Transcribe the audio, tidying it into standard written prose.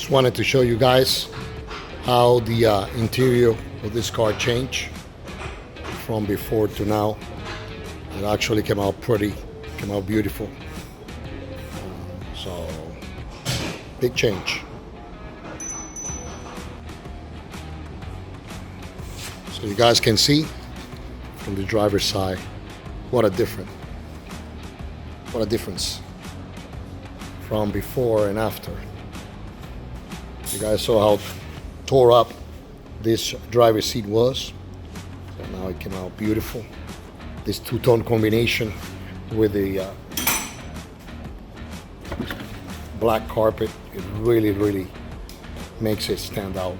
Just wanted to show you guys how the interior of this car changed from before to now. It actually came out pretty, came out beautiful. So big change. So you guys can see from the driver's side what a difference from before and after. You guys saw how tore up this driver's seat was. So now it came out beautiful. This two-tone combination with the black carpet, it really makes it stand out.